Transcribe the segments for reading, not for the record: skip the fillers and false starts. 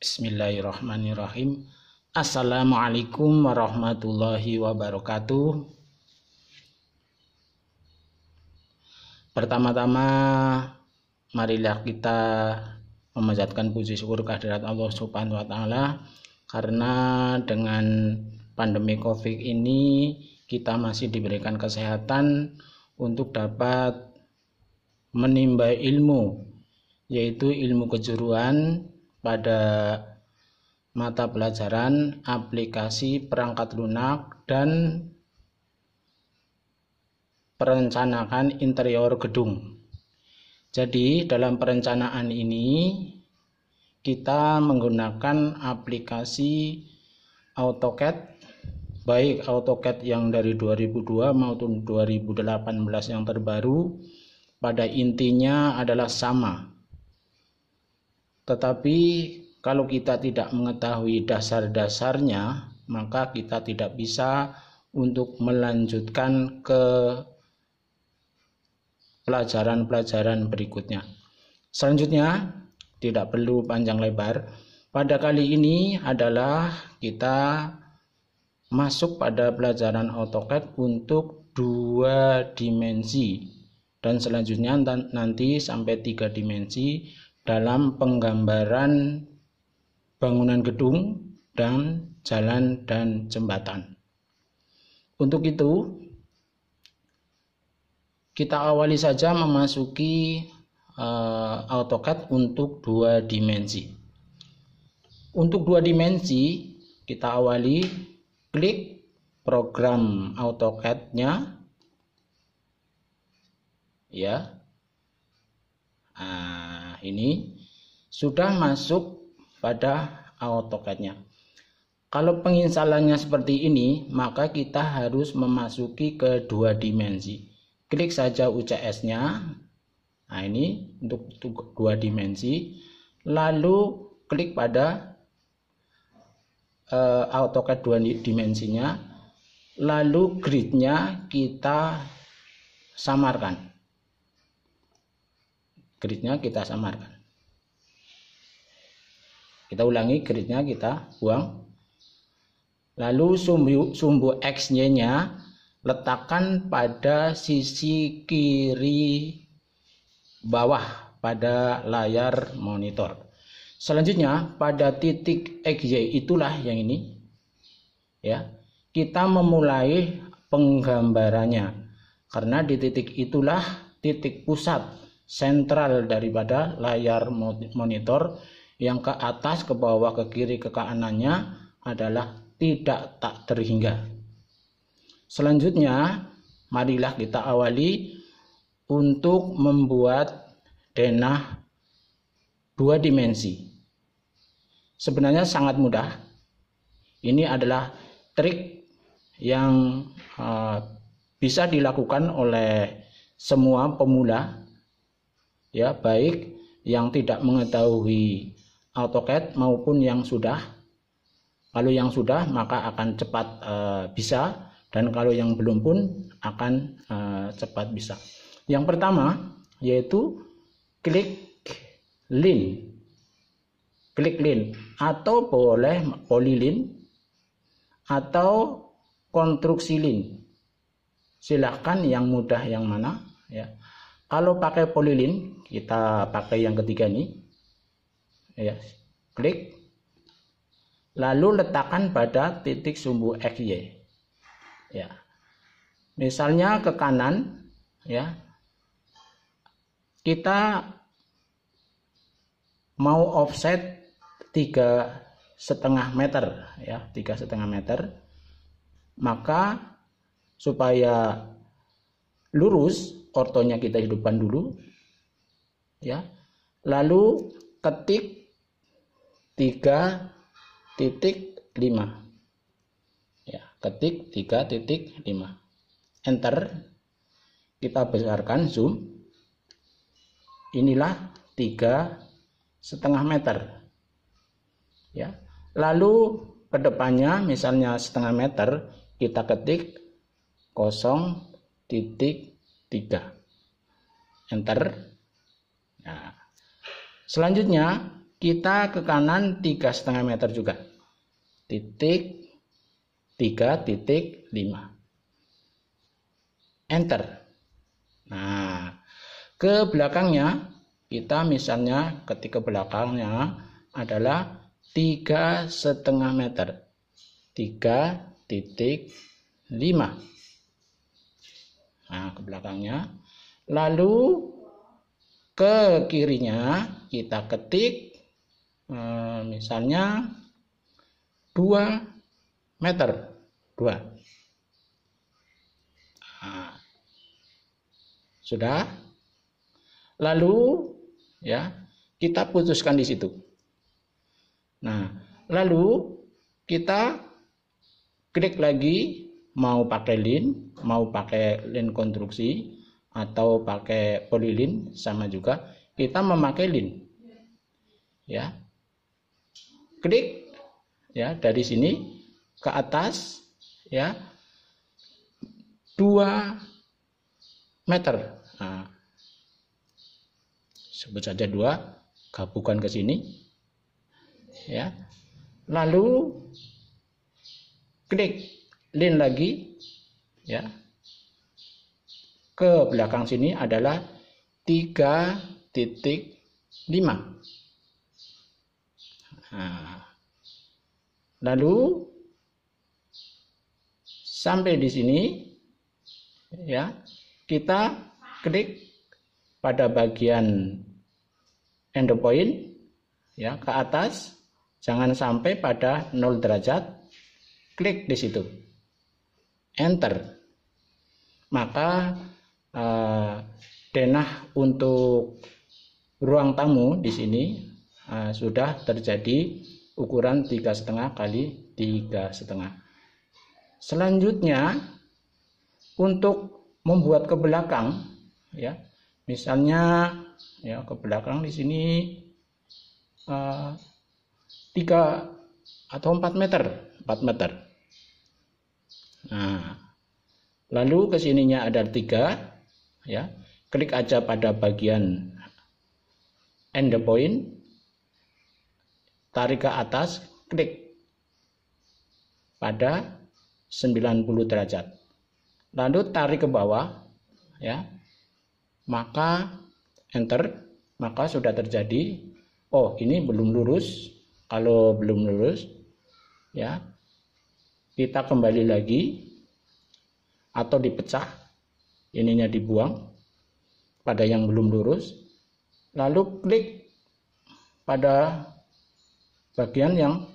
Bismillahirrahmanirrahim. Assalamualaikum warahmatullahi wabarakatuh. Pertama-tama, marilah kita memanjatkan puji syukur kehadirat Allah Subhanahu wa Ta'ala, karena dengan pandemi Covid ini kita masih diberikan kesehatan untuk dapat menimba ilmu, yaitu ilmu kejuruan pada mata pelajaran aplikasi perangkat lunak dan perencanaan interior gedung. Jadi dalam perencanaan ini kita menggunakan aplikasi AutoCAD, baik AutoCAD yang dari 2002 maupun 2018 yang terbaru, pada intinya adalah sama. Tetapi kalau kita tidak mengetahui dasar-dasarnya, maka kita tidak bisa untuk melanjutkan ke pelajaran-pelajaran berikutnya. Selanjutnya, tidak perlu panjang lebar. Pada kali ini adalah kita masuk pada pelajaran AutoCAD untuk 2 dimensi. Dan selanjutnya nanti sampai 3 dimensi dalam penggambaran bangunan gedung dan jalan dan jembatan. Untuk itu, kita awali saja memasuki AutoCAD untuk 2 dimensi. Untuk 2 dimensi, kita awali klik program AutoCAD-nya, ya. Nah, ini sudah masuk pada AutoCAD-nya. Kalau penginstalannya seperti ini, maka kita harus memasuki ke 2 dimensi. Klik saja UCS-nya. Nah, ini untuk 2 dimensi. Lalu klik pada AutoCAD 2 dimensinya. Lalu grid-nya kita samarkan. Grid-nya kita samarkan. Kita ulangi, grid-nya kita buang. Lalu sumbu XY-nya letakkan pada sisi kiri bawah pada layar monitor. Selanjutnya pada titik XY itulah yang ini, ya, kita memulai penggambarannya, karena di titik itulah titik pusat sentral daripada layar monitor. Yang ke atas, ke bawah, ke kiri, ke kanannya adalah tak terhingga. Selanjutnya, marilah kita awali untuk membuat denah 2 dimensi. Sebenarnya sangat mudah. Ini adalah trik yang bisa dilakukan oleh semua pemula, ya, baik yang tidak mengetahui AutoCAD maupun yang sudah. Kalau yang sudah maka akan cepat bisa, dan kalau yang belum pun akan cepat bisa. Yang pertama yaitu klik line. Klik line, atau boleh polyline atau konstruksi line. Silahkan yang mudah yang mana, ya. Kalau pakai polyline, kita pakai yang ketiga ini, ya. Klik, lalu letakkan pada titik sumbu XY, ya. Misalnya ke kanan, ya. Kita mau offset 3,5 meter, ya, 3,5 meter. Maka supaya lurus, ortonya kita hidupkan dulu, ya. Lalu ketik 3,5, ya, ketik 3,5, enter, kita besarkan zoom. Inilah 3,5 meter, ya. Lalu kedepannya misalnya 0,5 meter, kita ketik 0,3, enter. Nah, selanjutnya kita ke kanan 3,5 meter juga. Titik 3,5. Enter. Nah, ke belakangnya kita misalnya ketik ke belakangnya adalah 3,5 meter. 3,5. Nah, ke belakangnya. Lalu ke kirinya kita ketik misalnya 2 meter. 2. Nah, sudah. Lalu ya, kita putuskan di situ. Nah, lalu kita klik lagi mau pakai lin, mau pakai lin konstruksi atau pakai polylin sama juga, kita memakai lin. Ya. Klik ya dari sini ke atas ya 2 meter. Nah, sebut saja 2, gabungkan ke sini ya. Lalu klik lin lagi ya. Ke belakang sini adalah 3,5. Nah, lalu sampai di sini ya, kita klik pada bagian end point ya ke atas, jangan sampai pada 0 derajat. Klik di situ. Enter. Maka denah untuk ruang tamu di sini sudah terjadi ukuran 3,5 kali 3,5. Selanjutnya untuk membuat ke belakang ya, misalnya ya ke belakang di sini 3 atau 4 meter. Nah, lalu ke sininya ada 3 ya. Klik aja pada bagian end point, tarik ke atas, klik pada 90 derajat. Lalu tarik ke bawah ya. Maka enter, maka sudah terjadi. Oh, ini belum lurus. Kalau belum lurus ya, kita kembali lagi atau dipecah, ininya dibuang pada yang belum lurus, lalu klik pada bagian yang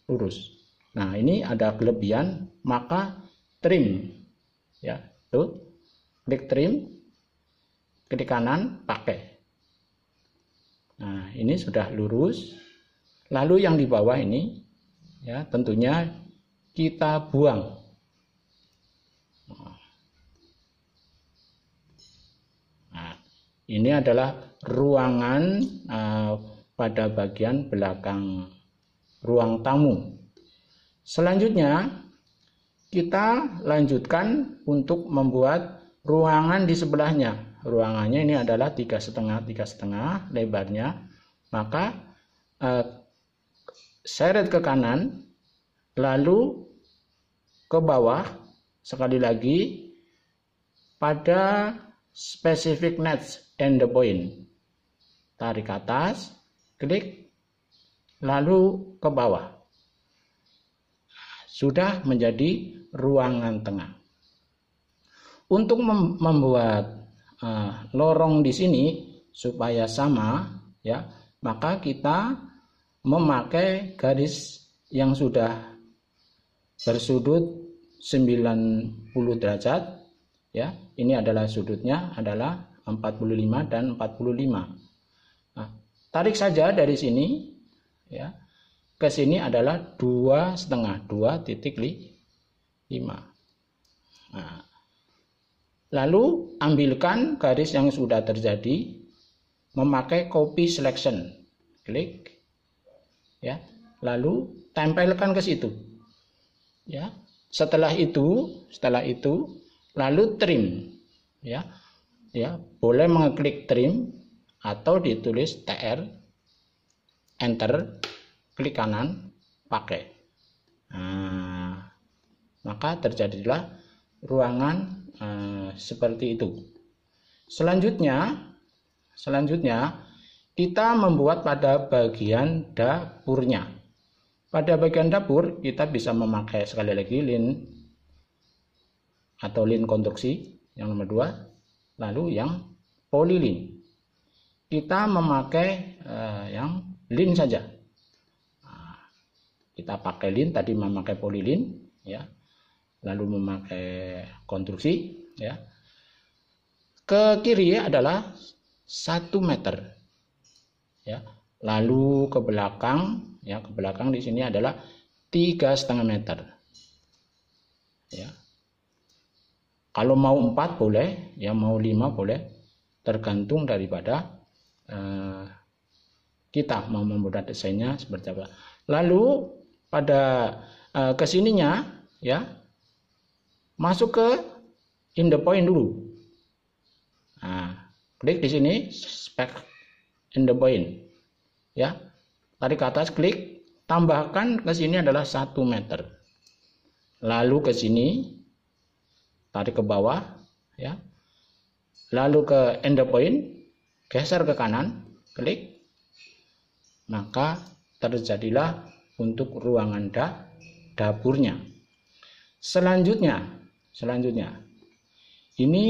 lurus. Nah, ini ada kelebihan, maka trim ya, tuh klik trim, klik kanan pakai. Nah, ini sudah lurus. Lalu yang di bawah ini ya tentunya kita buang. Nah, ini adalah ruangan pada bagian belakang ruang tamu. Selanjutnya kita lanjutkan untuk membuat ruangan di sebelahnya. Ruangannya ini adalah 3,5 lebarnya. Maka seret ke kanan, lalu ke bawah sekali lagi pada specific next end point. Tarik ke atas, klik, lalu ke bawah. Sudah menjadi ruangan tengah. Untuk membuat lorong di sini supaya sama ya, maka kita memakai garis yang sudah bersudut 90 derajat ya. Ini adalah sudutnya adalah 45 dan 45. Nah, tarik saja dari sini ya. Ke sini adalah 2,5, 2,5. Nah, lalu ambilkan garis yang sudah terjadi memakai copy selection. Klik ya, lalu tempelkan ke situ ya. Setelah itu lalu trim ya, boleh mengeklik trim atau ditulis TR enter, klik kanan, pakai. Nah, maka terjadilah ruangan seperti itu. Selanjutnya kita membuat pada bagian dapurnya. Pada bagian dapur kita bisa memakai sekali lagi lin atau lin konstruksi yang nomor 2, lalu yang polilin. Kita memakai yang lin saja. Nah, kita pakai lin, tadi memakai polilin, ya, lalu memakai konstruksi, ya. Ke kiri adalah 1 meter, ya. Lalu ke belakang, ya, ke belakang di sini adalah 3,5 meter, ya. Kalau mau 4 boleh, ya, mau 5 boleh, tergantung daripada kita mau membuat desainnya seperti apa. Lalu pada kesininya, ya, masuk ke in the point dulu. Nah, klik di sini spec in the point, ya, tarik ke atas, klik, tambahkan ke sini adalah 1 meter. Lalu ke sini tarik ke bawah, ya, lalu ke end point, geser ke kanan, klik, maka terjadilah untuk ruangan dapurnya. Selanjutnya ini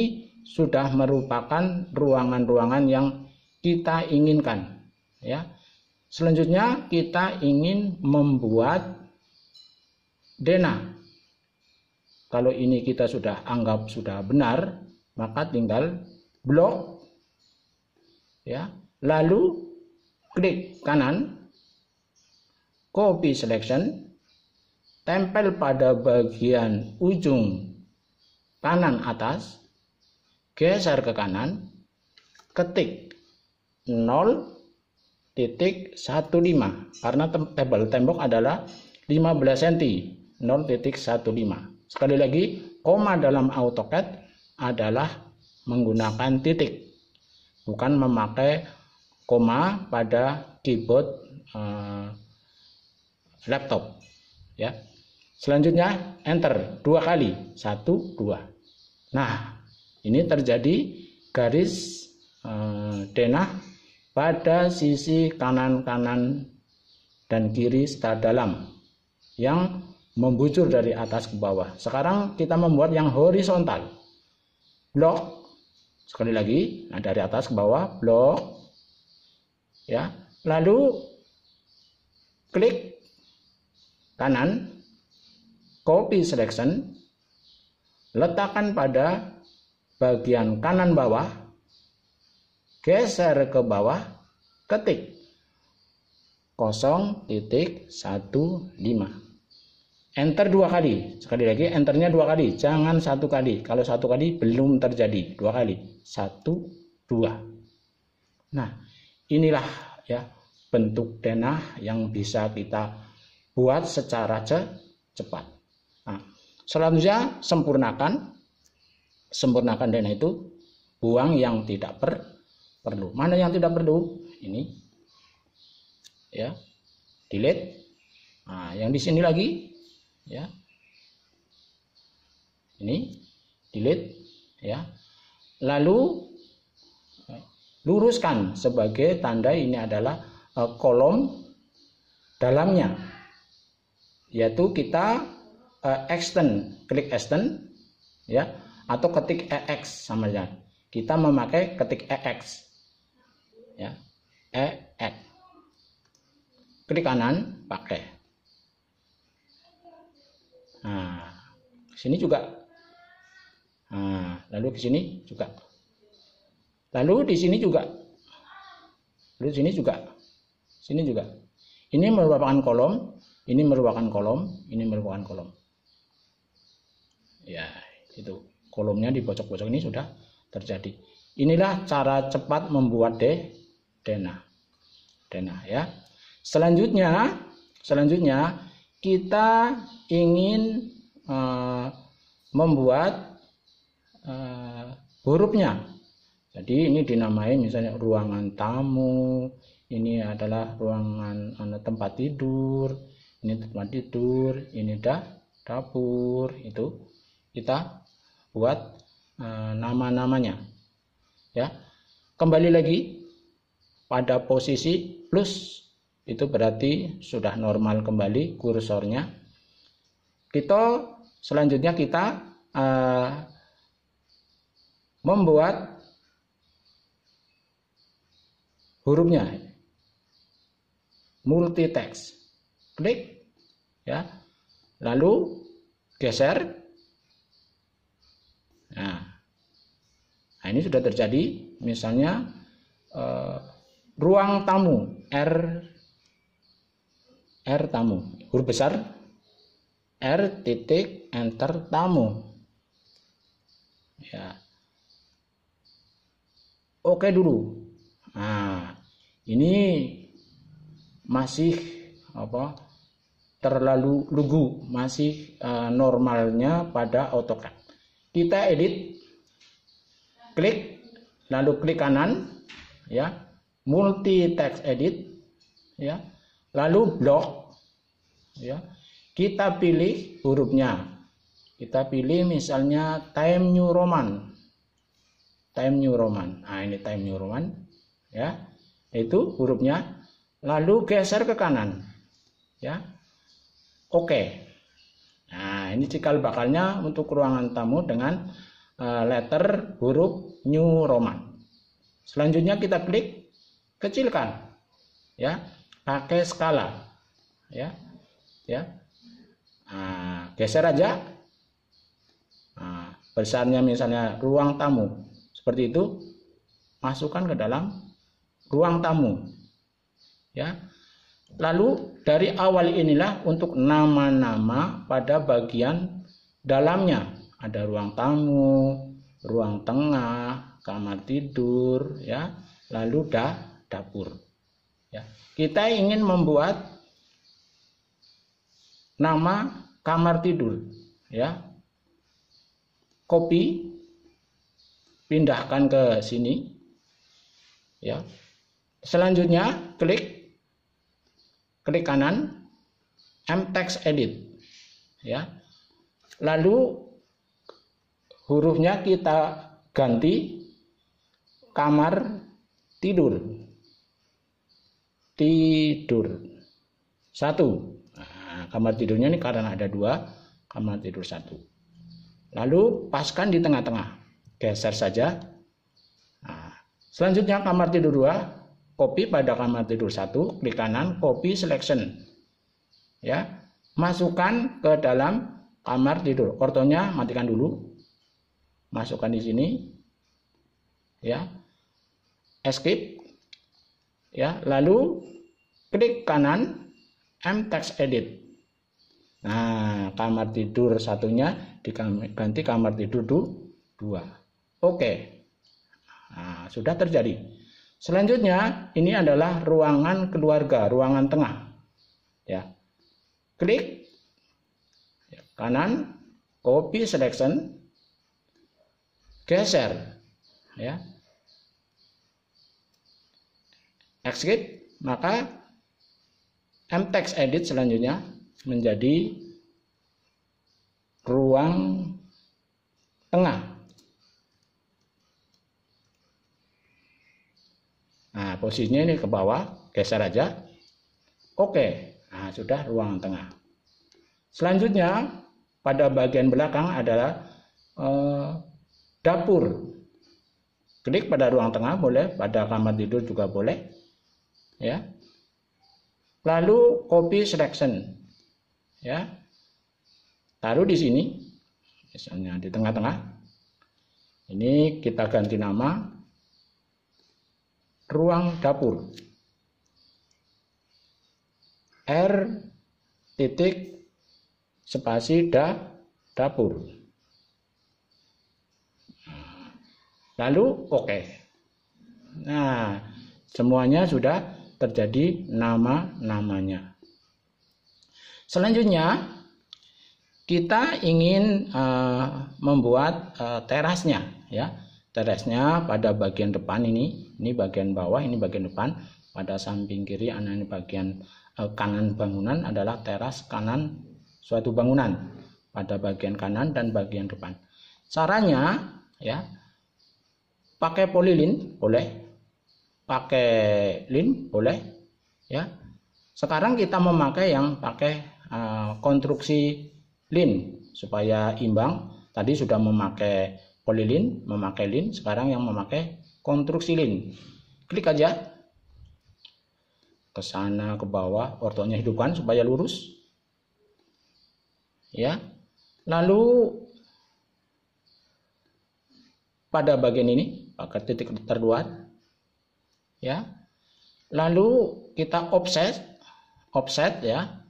sudah merupakan ruangan-ruangan yang kita inginkan, ya. Selanjutnya kita ingin membuat denah. Kalau ini kita sudah anggap sudah benar, maka tinggal blok, ya, lalu klik kanan, copy selection, tempel pada bagian ujung kanan atas, geser ke kanan, ketik 0,15 karena tebal tembok adalah 15 cm, 0,15. Sekali lagi, koma dalam AutoCAD adalah menggunakan titik, bukan memakai koma pada keyboard laptop, ya. Selanjutnya enter 2 kali, 1, 2. Nah, ini terjadi garis denah pada sisi kanan dan kiri setar dalam yang membujur dari atas ke bawah. Sekarang kita membuat yang horizontal. Blok, sekali lagi, nah dari atas ke bawah, blok, ya. Lalu klik kanan, copy selection, letakkan pada bagian kanan bawah, geser ke bawah, ketik 0,15. Enter 2 kali. Sekali lagi, enternya 2 kali, jangan 1 kali. Kalau 1 kali belum terjadi, 2 kali. 1, 2. Nah, inilah, ya, bentuk denah yang bisa kita buat secara cepat. Nah, selanjutnya sempurnakan denah itu, buang yang tidak perlu. Mana yang tidak perlu? Ini, ya, delete. Nah, yang di sini lagi, ya, ini delete, ya. Lalu luruskan sebagai tanda ini adalah kolom dalamnya, yaitu kita extend, klik extend, ya, atau ketik EX sama saja. Kita memakai ketik EX, ya, EX, klik kanan, pakai. Nah, sini juga. Nah, lalu ke sini juga. Lalu di sini juga. Lalu sini juga. Sini juga. Ini merupakan kolom, ini merupakan kolom, ini merupakan kolom. Ya, itu. Kolomnya di pojok-pojok ini sudah terjadi. Inilah cara cepat membuat denah, ya. Selanjutnya kita ingin membuat hurufnya. Jadi ini dinamai misalnya ruangan tamu, ini adalah ruangan tempat tidur, ini tempat tidur, ini dapur. Itu kita buat nama-namanya ya. Kembali lagi pada posisi plus, itu berarti sudah normal kembali kursornya. Selanjutnya kita membuat hurufnya multitext. Klik ya, lalu geser. Nah ini sudah terjadi. Misalnya ruang tamu, R tamu, huruf besar R titik enter tamu ya. Oke dulu. Nah ini masih terlalu lugu, masih normalnya pada AutoCAD. Kita edit, klik, lalu klik kanan ya, multi text edit ya, lalu blok ya. Kita pilih hurufnya, kita pilih misalnya Times New Roman. Nah ini Times New Roman ya, itu hurufnya. Lalu geser ke kanan ya. Oke. Nah ini cikal bakalnya untuk ruangan tamu dengan letter huruf New Roman. Selanjutnya kita klik, kecilkan ya, pakai skala ya. Nah, geser aja. Nah, besarnya misalnya ruang tamu seperti itu, masukkan ke dalam ruang tamu ya. Lalu dari awal inilah untuk nama-nama pada bagian dalamnya. Ada ruang tamu, ruang tengah, kamar tidur ya, lalu dapur ya. Kita ingin membuat nama kamar tidur ya, copy, pindahkan ke sini ya. Selanjutnya klik kanan, mText edit ya. Lalu hurufnya kita ganti kamar tidur satu. Nah, kamar tidurnya ini karena ada 2, kamar tidur 1. Lalu paskan di tengah-tengah, geser saja. Nah, selanjutnya kamar tidur 2, copy pada kamar tidur 1, klik kanan, copy selection ya, masukkan ke dalam kamar tidur. Ortonya matikan dulu, masukkan di sini ya, escape ya, lalu klik kanan, mText edit. Nah kamar tidur satunya diganti kamar tidur 2. Oke. Nah, sudah terjadi. Selanjutnya ini adalah ruangan keluarga, ruangan tengah ya. Klik kanan, copy selection, geser ya, exit, maka mText edit selanjutnya menjadi ruang tengah. Nah posisinya ini ke bawah, geser aja. Oke. Nah sudah ruang tengah. Selanjutnya pada bagian belakang adalah dapur. Klik pada ruang tengah boleh, pada kamar tidur juga boleh ya. Lalu copy selection ya, taruh di sini misalnya di tengah-tengah. Ini kita ganti nama ruang dapur, R titik spasi dapur. Lalu oke. Nah semuanya sudah terjadi nama-namanya. Selanjutnya kita ingin membuat terasnya ya. Terasnya pada bagian depan ini bagian bawah, ini bagian depan. pada samping kiri ini bagian kanan bangunan adalah teras kanan suatu bangunan pada bagian kanan dan bagian depan. Caranya ya, pakai polilin boleh, pakai lin boleh ya. Sekarang kita memakai yang pakai konstruksi lin supaya imbang. Tadi sudah memakai polilin, memakai lin, sekarang yang memakai konstruksi lin. Klik aja ke sana ke bawah, ortonya hidupkan supaya lurus ya. Lalu pada bagian ini pakai titik terluar ya. Lalu kita offset ya.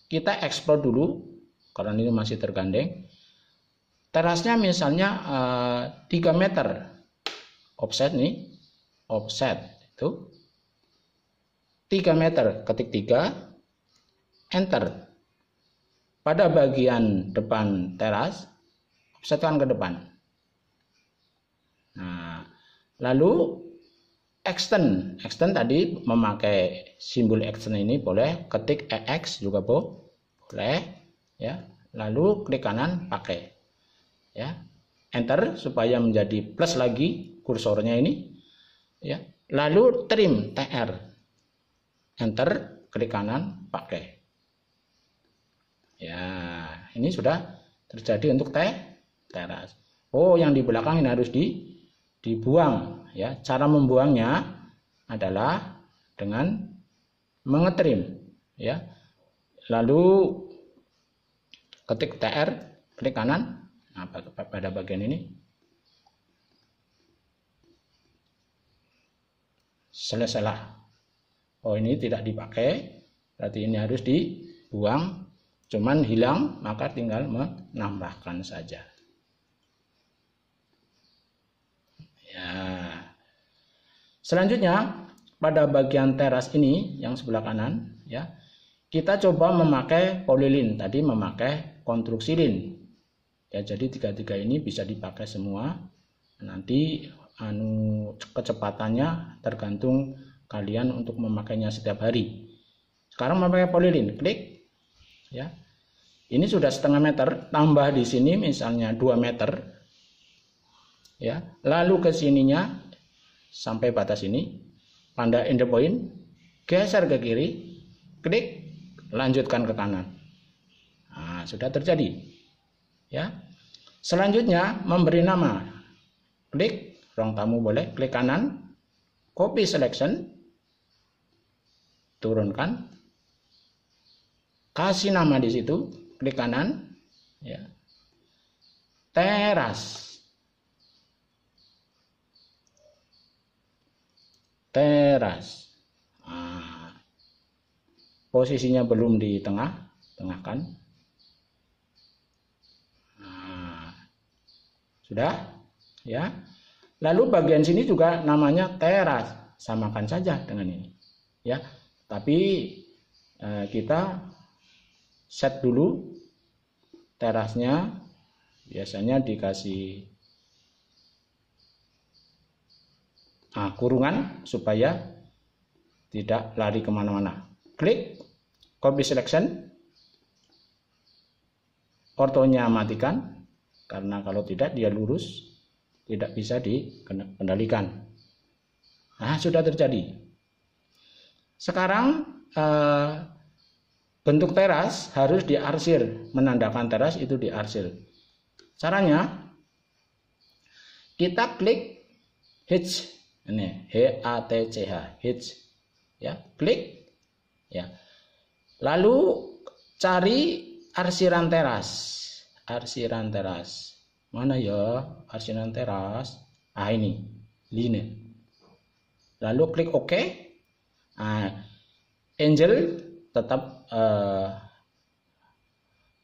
Kita explore dulu karena ini masih tergandeng. Terasnya misalnya 3 meter. Offset nih. Offset itu 3 meter. Ketik 3. Enter. Pada bagian depan teras, offsetkan ke depan. Nah, lalu extend tadi memakai simbol extend ini boleh, ketik EX juga boleh ya. Lalu klik kanan pakai ya. Enter supaya menjadi plus lagi kursornya ini ya. Lalu trim TR. Enter, klik kanan pakai. Ya, ini sudah terjadi untuk teras. Oh, yang di belakang ini harus dibuang ya. Cara membuangnya adalah dengan mengetrim ya. Lalu ketik TR, klik kanan. Nah, pada bagian ini selesailah. Oh, ini tidak dipakai, berarti ini harus dibuang. Cuman hilang, maka tinggal menambahkan saja. Ya. Selanjutnya pada bagian teras ini yang sebelah kanan ya, kita coba memakai polilin. Tadi memakai konstruksi lin. Ya, jadi 3 ini bisa dipakai semua. Nanti kecepatannya tergantung kalian untuk memakainya setiap hari. Sekarang memakai polilin, klik ya. Ini sudah setengah meter, tambah di sini misalnya 2 meter ya. Lalu ke sininya sampai batas ini, tanda end point, geser ke kiri, klik, lanjutkan ke kanan. Nah, sudah terjadi ya. Selanjutnya memberi nama, klik ruang tamu boleh, klik kanan, copy selection, turunkan, kasih nama di situ, klik kanan ya. Teras. Nah, posisinya belum di tengahkan. Nah, sudah ya. Lalu bagian sini juga namanya teras, samakan saja dengan ini ya. Tapi kita set dulu terasnya, biasanya dikasih kurungan supaya tidak lari kemana-mana. Klik copy selection, ortonya matikan karena kalau tidak dia lurus, tidak bisa dikendalikan. Nah, sudah terjadi. Sekarang bentuk teras harus diarsir, menandakan teras itu diarsir. Caranya kita klik H, ini HATCH, H ya, klik ya. Lalu cari arsiran teras. Arsiran teras. Mana ya arsiran teras? Ah, ini, line. Lalu klik OK. Nah, Angel tetap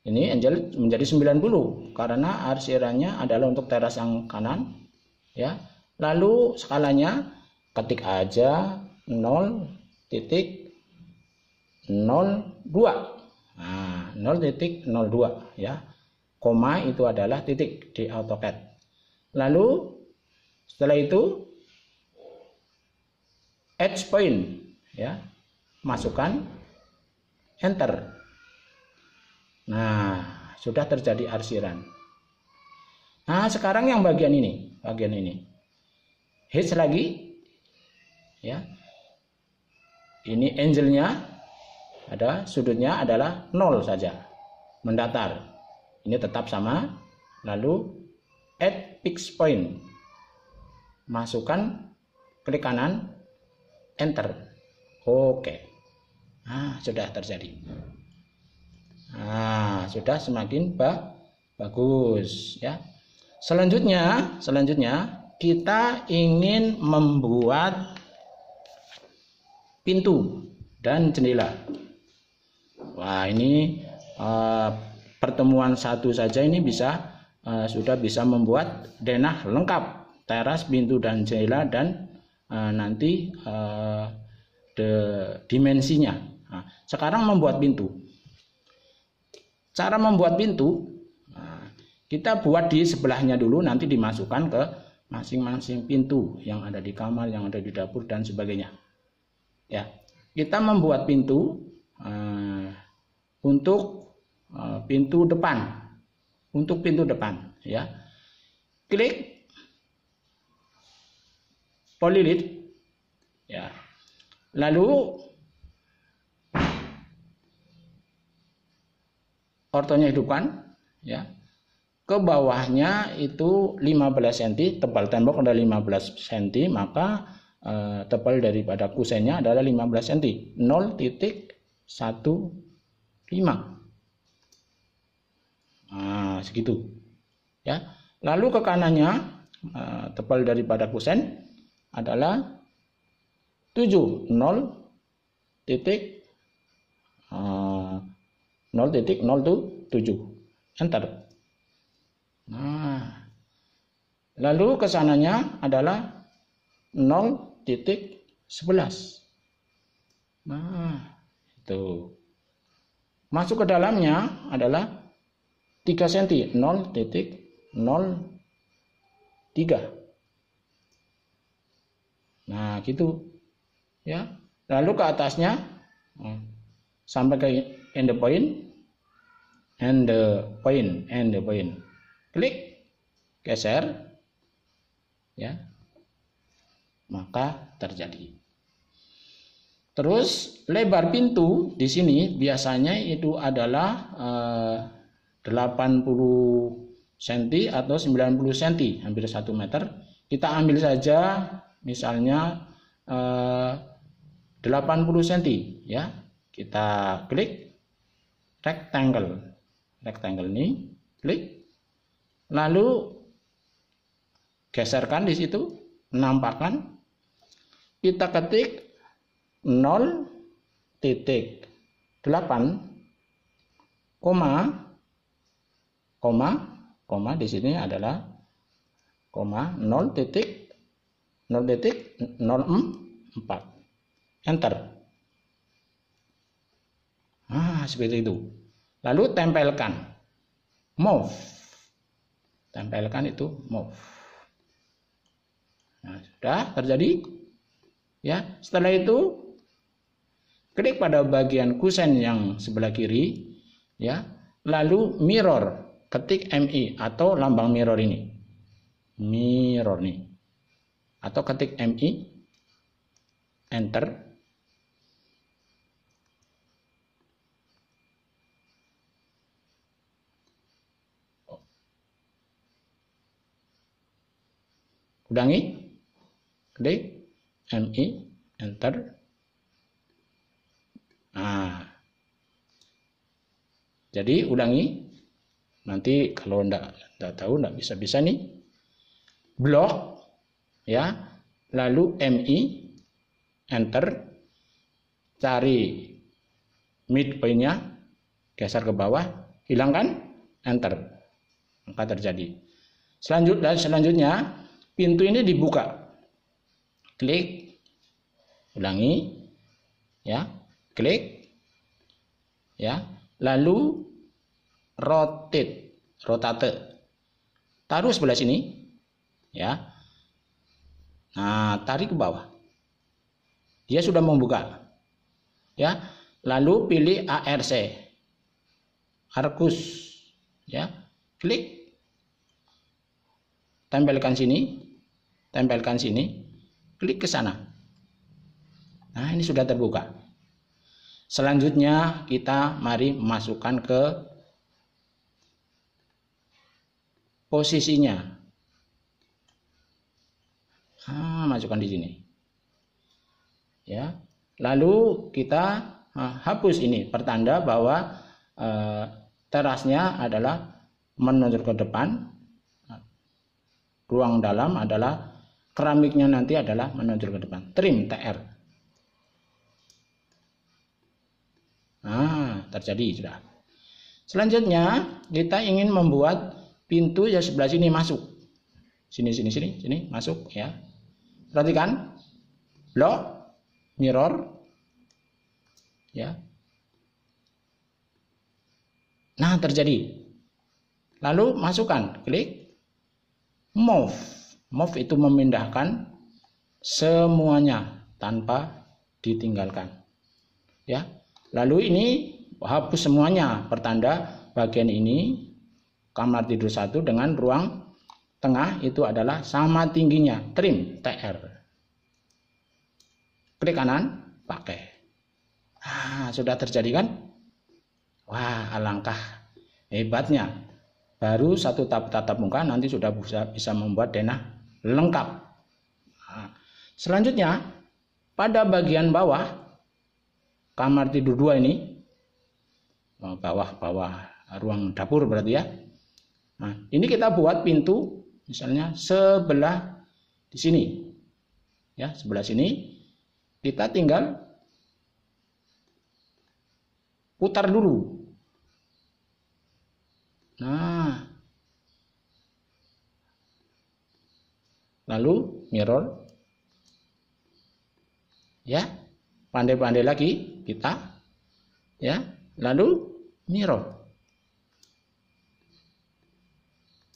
ini Angel menjadi 90 karena arsirannya adalah untuk teras yang kanan ya. Lalu skalanya ketik aja 0.02. Nah, 0.02 ya. Koma itu adalah titik di AutoCAD. Lalu setelah itu edge point ya, masukkan enter. Nah, sudah terjadi arsiran. Nah, sekarang yang bagian ini, hits lagi, ya. Ini angle-nya ada, sudutnya adalah 0 saja, mendatar. Ini tetap sama. Lalu add fixed point, masukkan, klik kanan, enter. Oke. Nah, sudah terjadi. Nah, sudah semakin bagus, ya. Selanjutnya kita ingin membuat pintu dan jendela. Wah, ini pertemuan satu saja ini sudah bisa membuat denah lengkap, teras, pintu dan jendela, dan nanti dimensinya. Nah, sekarang membuat pintu. Cara membuat pintu, kita buat di sebelahnya dulu, nanti dimasukkan ke masing-masing pintu yang ada di kamar, yang ada di dapur dan sebagainya. Ya, kita membuat pintu untuk pintu depan. Untuk pintu depan, ya. Klik polylit, ya. Lalu ortonya hidupkan, ya. Ke bawahnya itu 15 cm, tebal tembok ada 15 cm, maka tebal daripada kusennya adalah 15 cm, 0,15. Nah, segitu, ya. Lalu ke kanannya, tebal daripada kusen adalah 7, 0,07, enter. Nah, lalu ke sananya adalah 0,11. Nah, itu. Masuk ke dalamnya adalah 3 cm, 0,03. Nah, gitu, ya. Lalu ke atasnya sampai ke end point. Klik, geser, ya. Maka terjadi. Terus lebar pintu di sini biasanya itu adalah 80 cm atau 90 cm, hampir 1 meter. Kita ambil saja misalnya 80 cm, ya. Kita klik rectangle ini, klik, lalu geserkan di situ, nampakkan. Kita ketik 0,8, koma di sini adalah 0,04, enter. Nah, seperti itu. Lalu tempelkan, move, tempelkan itu move. Nah, sudah terjadi, ya. Setelah itu klik pada bagian kusen yang sebelah kiri, ya. Lalu mirror, ketik MI atau lambang mirror ini, mirror nih, atau ketik MI, enter. Ulangi, klik MI, enter. Nah, jadi ulangi. Nanti kalau enggak tahu, enggak bisa nih. Blok, ya. Lalu MI, enter. Cari midpoint-nya, geser ke bawah, hilangkan, enter. Maka terjadi. Selanjutnya pintu ini dibuka. Klik, ulangi, ya. Klik, ya. Lalu rotate, taruh sebelah sini, ya. Nah, tarik ke bawah. Dia sudah membuka. ya. Lalu pilih ARC, Argus, ya. Klik, tempelkan sini, klik ke sana. Nah, ini sudah terbuka. Selanjutnya kita mari masukkan ke posisinya. Masukkan di sini. Ya. Lalu kita hapus ini pertanda bahwa terasnya adalah menonjol ke depan. Ruang dalam adalah keramiknya nanti adalah menonjol ke depan. Trim TR. Terjadi sudah. Selanjutnya kita ingin membuat pintu yang sebelah sini masuk. Sini masuk ya. Perhatikan. Lock, mirror. Ya. Nah, terjadi. Lalu masukkan, klik move. Move itu memindahkan semuanya tanpa ditinggalkan. Ya. Lalu ini hapus semuanya, pertanda bagian ini kamar tidur 1 dengan ruang tengah itu adalah sama tingginya. Trim TR. Klik kanan, pakai. Sudah terjadi kan? Wah, alangkah hebatnya. Baru satu tatap muka nanti sudah bisa membuat denah lengkap. Selanjutnya pada bagian bawah kamar tidur 2 ini, bawah ruang dapur berarti ya. Nah, ini kita buat pintu misalnya sebelah di sini. Ya, sebelah sini kita tinggal putar dulu. Nah, lalu mirror. Ya, pandai-pandai lagi kita. Ya, lalu mirror.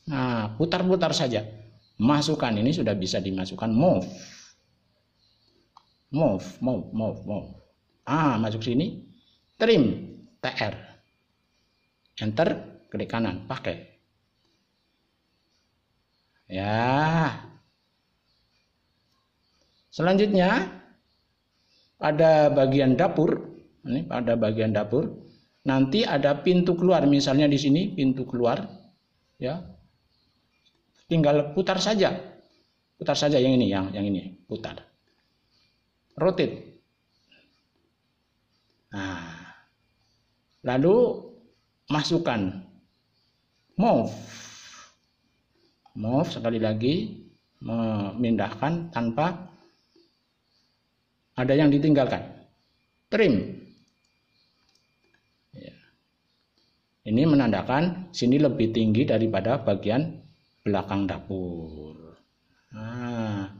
Nah, putar-putar saja. Masukkan, ini sudah bisa dimasukkan move. Masuk sini. Trim TR. Enter, klik kanan, pakai. Ya. Selanjutnya pada bagian dapur, ini pada bagian dapur, nanti ada pintu keluar, misalnya di sini pintu keluar, ya. Tinggal putar saja yang ini, putar. Rotate. Nah, lalu masukkan move sekali lagi, memindahkan tanpa ada yang ditinggalkan. Trim. Ya. Ini menandakan sini lebih tinggi daripada bagian belakang dapur. Nah,